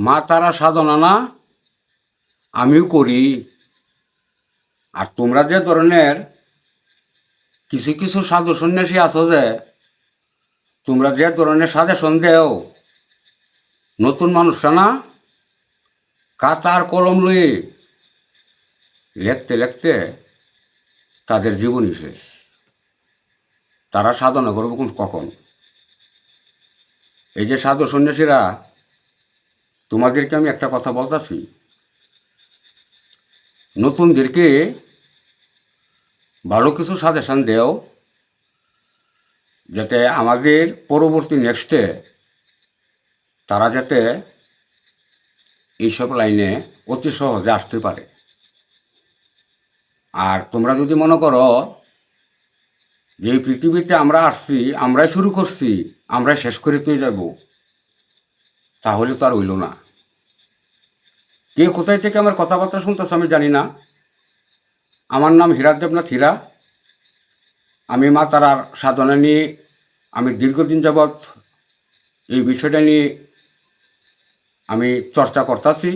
মা তারা সাধনা না আমিও করি। আর তোমরা যে ধরনের কিছু কিছু সাধু সন্ন্যাসী আছো যে তোমরা যে ধরনের সাজেশন দেও নতুন মানুষরা না কাতার কলম লয়ে লিখতে লিখতে তাদের জীবনই শেষ। তারা সাধনা করবে কখন? এই যে সাধু সন্ন্যাসীরা, তোমাদেরকে আমি একটা কথা বলতেছি, নতুনদেরকে ভালো কিছু সাজেশন দেও যাতে আমাদের পরবর্তী নেক্সটে তারা যাতে এইসব লাইনে অতি সহজে আসতে পারে। আর তোমরা যদি মনে করো যে এই পৃথিবীতে আমরা আসছি, আমরাই শুরু করছি, আমরাই শেষ করে পেয়ে যাব, তাহলে তো আর হইল না। কে কোথায় থেকে আমার কথাবার্তা শুনতেছে আমি জানি না। আমার নাম হীরা দেবনাথ হীরা। আমি মা তারার সাধনা নিয়ে আমি দীর্ঘদিন যাবৎ এই বিষয়টা নিয়ে আমি চর্চা করতেছি,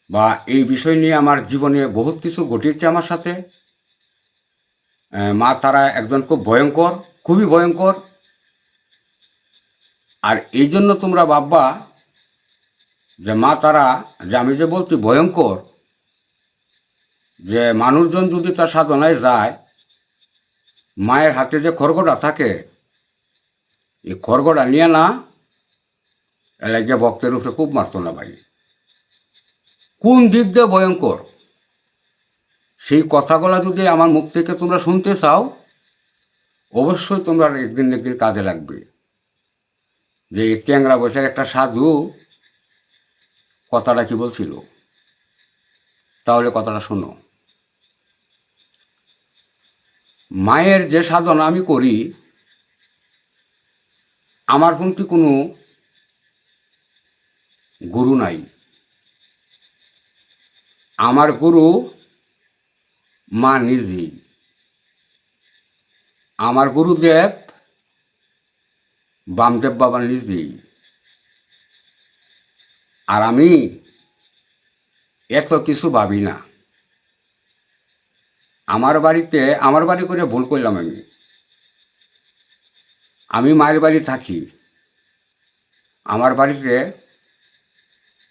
বা এই বিষয় নিয়ে আমার জীবনে বহুত কিছু ঘটিয়েছে আমার সাথে। মা তারা একজন খুব ভয়ঙ্কর, খুবই ভয়ঙ্কর। আর এই জন্য তোমরা ভাববা যে মা তারা, যে আমি যে বলছি ভয়ঙ্কর, যে মানুষজন যদি তার সাধনায় যায়, মায়ের হাতে যে খড়গটা থাকে, এই খড়গটা নিয়ে না এলাকে ভক্তের উপরে খুব মারত না ভাই। কোন দিক দিয়ে ভয়ঙ্কর সেই কথাগুলো যদি আমার মুখ থেকে তোমরা শুনতে চাও, অবশ্যই তোমরা একদিন একদিন কাজে লাগবে। যে এই ট্যাংরা বৈশাখ একটা সাধু কথাটা কি বলছিল, তাহলে কথাটা শোনো। মায়ের যে সাধনা আমি করি, আমার কিন্তু কোনো গুরু নাই। আমার গুরু মা নিজেই। আমার গুরুদেব বামদেব বাবা নিজেই। আর আমি এত কিছু ভাবি না। আমার বাড়ি করে ভুল করলাম। আমি মায়ের বাড়ি থাকি। আমার বাড়িতে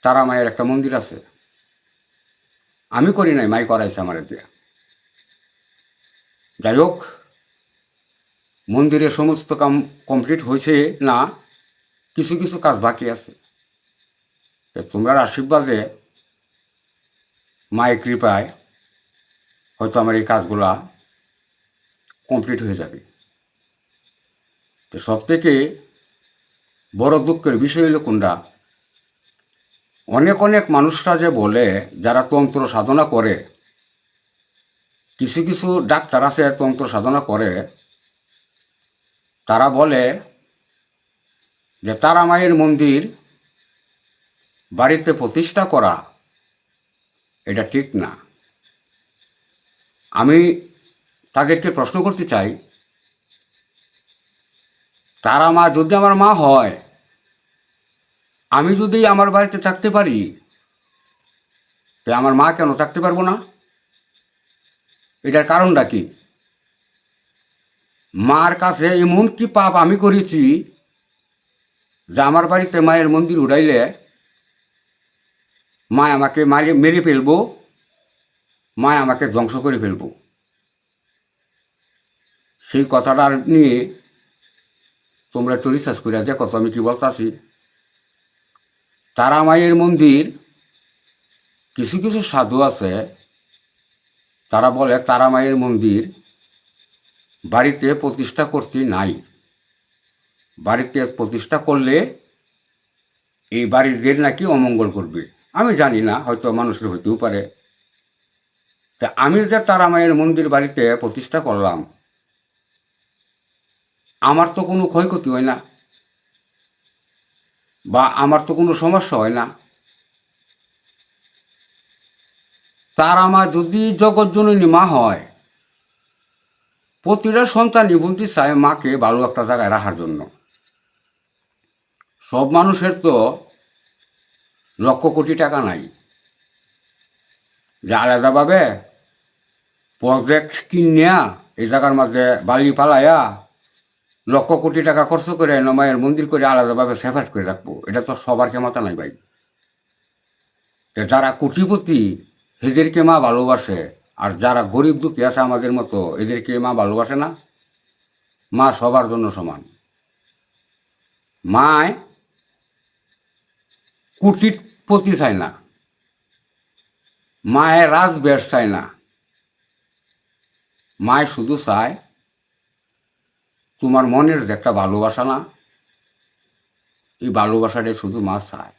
তারা মায়ের একটা মন্দির আছে। আমি করি নাই, মাই করাইছে আমার দিয়ে। যাই হোক, মন্দিরের সমস্ত কাম কমপ্লিট হয়েছে না, কিছু কিছু কাজ বাকি আছে। তোমরা আশীর্বাদে, মায়ের কৃপায় হয়তো আমার এই কাজগুলা কমপ্লিট হয়ে যাবে। তো সব থেকে বড় দুঃখের বিষয় হলো কোনটা, অনেক অনেক মানুষরা যে বলে, যারা তন্ত্র সাধনা করে, কিছু কিছু ডাক্তার আছে তন্ত্র সাধনা করে, তারা বলে যে তারা মায়ের মন্দির বাড়িতে প্রতিষ্ঠা করা এটা ঠিক না। আমি তাদেরকে প্রশ্ন করতে চাই, তারা মা যদি আমার মা হয়, আমি যদি আমার বাড়িতে থাকতে পারি, তো আমার মা কেন থাকতে পারবো না? এটার কারণটা কি? মার কাছে এমন কি পাপ আমি করেছি যে আমার বাড়িতে মায়ের মন্দির উঠাইলে মা আমাকে মেরে ফেলবো, মা আমাকে ধ্বংস করে ফেলবো? সেই কথাটা নিয়ে তোমরা একটু রিসার্চ করে দেখো তো আমি কি বলতাছি। তারা মায়ের মন্দির, কিছু কিছু সাধু আছে তারা বলে তারা মায়ের মন্দির বাড়িতে প্রতিষ্ঠা করতে নাই। বাড়িতে প্রতিষ্ঠা করলে এই বাড়ির নাকি অমঙ্গল করবে। আমি জানি না, হয়তো মানুষের হইতেও পারে। তা আমি যে তারা মায়ের মন্দির বাড়িতে প্রতিষ্ঠা করলাম, আমার তো কোনো ক্ষয়ক্ষতি হয় না, বা আমার তো কোনো সমস্যা হয় না। তারা মা যদি জগৎজননী মা হয়, প্রতিটা সন্তানই বলতে চায় মাকে ভালো একটা জায়গায় রাখার জন্য। সব মানুষের তো লক্ষ কোটি টাকা নাই যে আলাদাভাবে প্রজেক্ট কিনিয়া এই জায়গার মধ্যে বালি পালাইয়া লক্ষ কোটি টাকা খরচ করে মায়ের মন্দির করে আলাদাভাবে সেপারেট করে রাখবো। এটা তো সবার ক্ষমতা নাই ভাই। তো যারা কোটিপতি এদেরকে মা ভালোবাসে, আর যারা গরিব দুঃখী আছে আমাদের মতো এদেরকে মা ভালোবাসে না। মা সবার জন্য সমান। মায় কোটিপতি চায় না, মায়ের রাজবেশ চায় না। মায় শুধু চায় তোমার মনের যে একটা ভালোবাসা না, এই ভালোবাসাটাই শুধু মা চায়।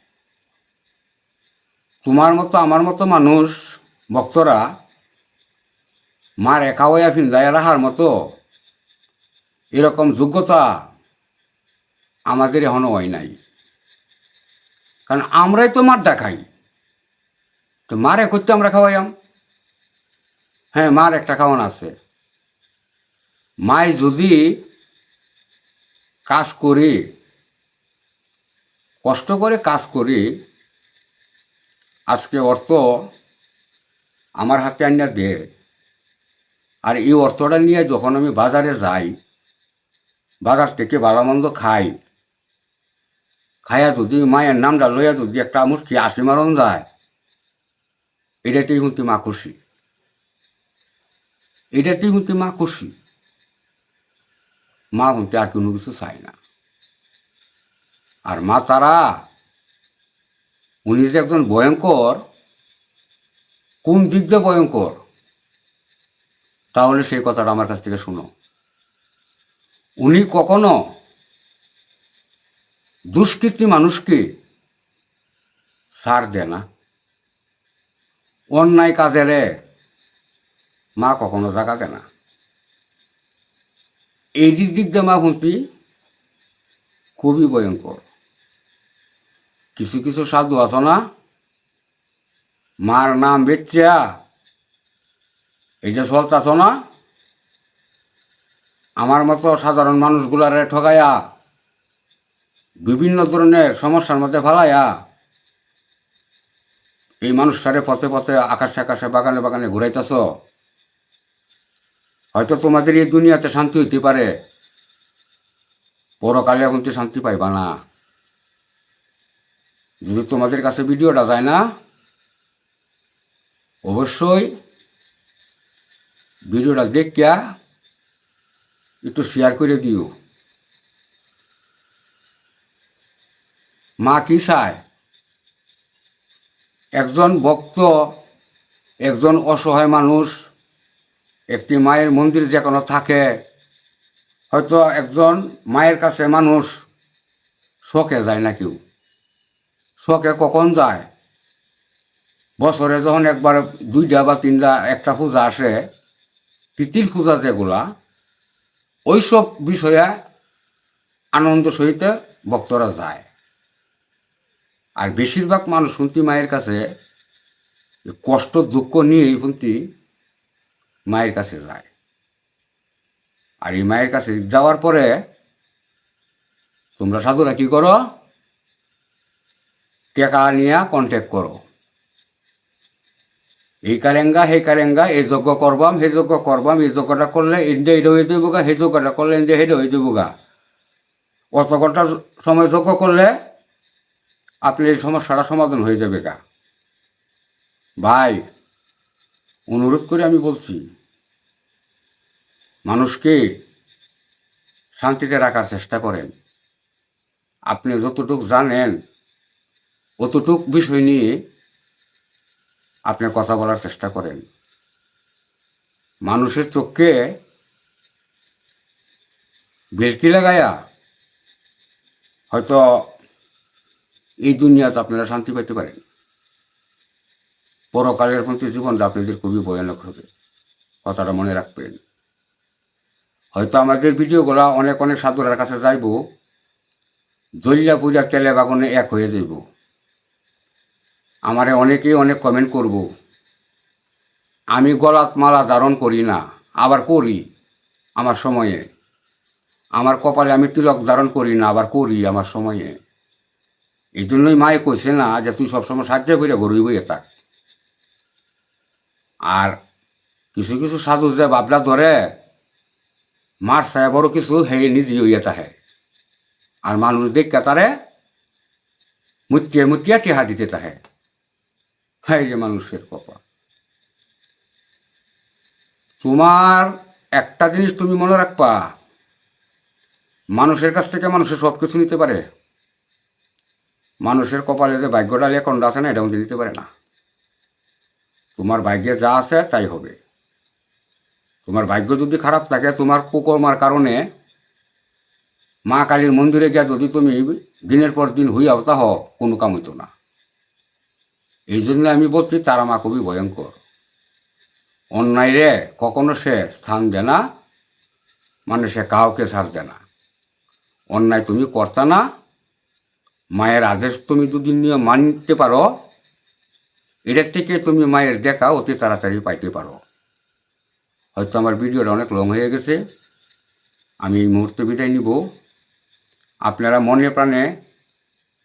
তোমার মতো আমার মতো মানুষ ভক্তরা মার একা হইয়া ফিন্দাইয়া রাখার মতো এরকম যোগ্যতা আমাদের এখনো হয় নাই। কারণ আমরাই তো মার ডাকাই, তো মারে করতে আমরা খাওয়াইয়াম। হ্যাঁ, মার একটা খাওয়ান আছে। মায় যদি কাজ করি, কষ্ট করে কাজ করি, আজকে অর্থ আমার হাতে আনিয়া দে, আর এই অর্থটা নিয়ে যখন আমি বাজারে যাই, বাজার থেকে ভালো মন্দ খাই, খাইয়া যদি মায়ের নামটা লইয়া যদি একটা মুষ্টি আসি মারণ যায়, এটাতেই কিন্তু মা খুশি, এটাতেই কিন্তু মা খুশি। মা কিন্তু আর কোনো কিছু চায় না। আর মা তারা উনি যে একজন ভয়ঙ্কর, কোন দিক দিয়ে ভয়ঙ্কর, তাহলে সেই কথাটা আমার কাছ থেকে শুনো। উনি কখনো দুষ্কৃতী মানুষকে ছাড় দেয় না। অন্যায় কাজেরে মা কখনো জায়গা দেয় না। এই দিক দিয়ে মা কিন্তু খুবই ভয়ঙ্কর। কিছু কিছু সাধু আছে না, মার নাম বেচ্চা এই যে চলতাছ না, আমার মতো সাধারণ মানুষগুলারে ঠগাইয়া বিভিন্ন ধরনের সমস্যার মধ্যে ফেলাইয়া এই মানুষটারে পথে পথে আকাশে আকাশে বাগানে বাগানে ঘুরাইতেছ। হয়তো তোমাদের এই দুনিয়াতে শান্তি হইতে পারে, পরকালে এখন তো শান্তি পাইবা না। যদি তোমাদের কাছে ভিডিওটা যায় না, অবশ্যই ভিডিওটা দেখিয়া একটু শেয়ার করে দিও। মা কি চায়? একজন ভক্ত, একজন অসহায় মানুষ একটি মায়ের মন্দির যে কোনো থাকে, হয়তো একজন মায়ের কাছে মানুষ শখে যায় না, কেউ শখে কখন যায়? বছরে যখন একবার দুইটা বা তিনটা একটা পূজা আসে, তিতিল পূজা যেগুলা, ওইসব বিষয়ে আনন্দ সহিত ভক্তরা যায়। আর বেশিরভাগ মানুষ শুনতি মায়ের কাছে কষ্ট দুঃখ নিয়েই শুনতি মায়ের কাছে যায়। আর এই মায়ের কাছে যাওয়ার পরে তোমরা সাধুরা কি করো? টেকা নিয়ে কন্ট্যাক্ট করো, এই কারেঙ্গা হে কারেঙ্গা, এই যজ্ঞ করবাম হে যজ্ঞ করবাম, এই যজ্ঞটা করলে ইন্ডিয়া এটা হয়ে যাবো গা, হে যজ্ঞটা করলে ইন্ডিয়া হেটা হয়ে যাবো গা। অত ঘন্টা সময় যজ্ঞ করলে আপনি এই সমস্যাটা সমাধান হয়ে যাবে গা। ভাই, অনুরোধ করে আমি বলছি, মানুষকে শান্তিতে রাখার চেষ্টা করেন। আপনি যতটুক জানেন অতটুক বিষয় নিয়ে আপনি কথা বলার চেষ্টা করেন। মানুষের চোখে ভেলকি লাগায়া হয়তো এই দুনিয়াতে আপনারা শান্তি পাইতে পারেন, পরকালের প্রতি জীবনটা আপনাদের খুবই ভয়ানক হবে। কথাটা মনে রাখবেন। হয়তো আমাদের ভিডিওগুলো অনেক অনেক সাধুরার কাছে যাইব, জ্বলিয়া পুড়িয়া তেলে বাগুনে এক হয়ে যাইব। আমারে অনেকেই অনেক কমেন্ট করব, আমি গলাত মালা ধারণ করি না, আবার করি আমার সময়ে। আমার কপালে আমি তিলক ধারণ করি না, আবার করি আমার সময়ে। এই জন্যই মায়ে কইছে না যে তুই সবসময় সাহায্য করে গরুই বইয়ে থাক। আর কিছু কিছু সাধু যে বাবলা ধরে মার সায়া বড় কিছু হে নিজে হইয়া তাহে, আর মানুষ দেখে তারে মুটিয়ে মুটিয়া টেহা দিতে তাহে। হাই রে মানুষের কপাল। তোমার একটা জিনিস তুমি মনে রাখবা, মানুষের কাছ থেকে মানুষের সব কিছু নিতে পারে, মানুষের কপালে যে ভাগ্যটা লেখনটা আছে না এটা মধ্যে নিতে পারে না। তোমার ভাগ্যে যা আছে তাই হবে। তোমার ভাগ্য যদি খারাপ থাকে, তোমার কুকর্মার কারণে মা কালীর মন্দিরে গিয়া যদি তুমি দিনের পর দিন হইয়াও তাহ কোনো কাম হইতো না। এই জন্য আমি বলছি তারা মা খুবই ভয়ঙ্কর। অন্যায় রে কখনো সে স্থান দেয় না, মানে সে কাউকে ছাড় দেয় না। অন্যায় তুমি করতা না, মায়ের আদেশ তুমি যদি নিয়ে মানতে পারো, এটার থেকে তুমি মায়ের দেখা অতি তাড়াতাড়ি পাইতে পারো। হয়তো আমার ভিডিওটা অনেক লং হয়ে গেছে, আমি এই মুহূর্তে বিদায় নিব। আপনারা মনে প্রাণে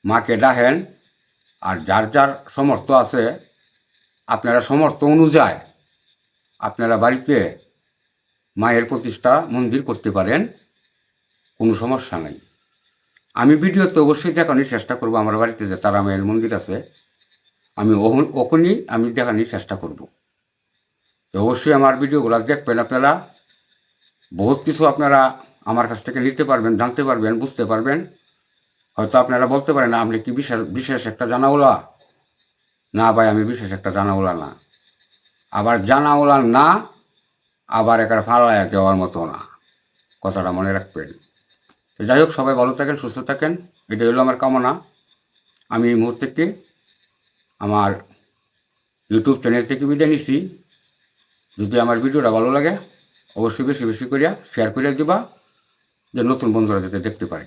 মাকে ডাকেন, আর যার যার সমর্থ আছে আপনারা সমর্থ অনুযায়ী আপনারা বাড়িতে মায়ের প্রতিষ্ঠা মন্দির করতে পারেন, কোনো সমস্যা নাই। আমি ভিডিওতে অবশ্যই দেখানোর চেষ্টা করব আমার বাড়িতে যে তারা মায়ের মন্দির আছে, আমি ওখানেই আমি দেখানোর চেষ্টা করব। তো অবশ্যই আমার ভিডিওগুলো দেখবেন আপনারা, বহুত কিছু আপনারা আমার কাছ থেকে নিতে পারবেন, জানতে পারবেন, বুঝতে পারবেন। হয়তো আপনারা বলতে পারেন আপনি কি বিশেষ বিশেষ একটা জানাওলা? না ভাই, আমি বিশেষ একটা জানাওলা না, আবার জানাওলা না, আবার একার ফালাইয়া দেওয়ার মতো না। কথাটা মনে রাখবেন। তো যাই হোক, সবাই ভালো থাকেন, সুস্থ থাকেন, এটাই হলো আমার কামনা। আমি এই মুহূর্তে আমার ইউটিউব চ্যানেল থেকে বিদায় নিচ্ছি। যদি আমার ভিডিওটা ভালো লাগে অবশ্যই বেশি বেশি করিয়া শেয়ার করে দিবা, যে নতুন বন্ধুরা যাতে দেখতে পারে।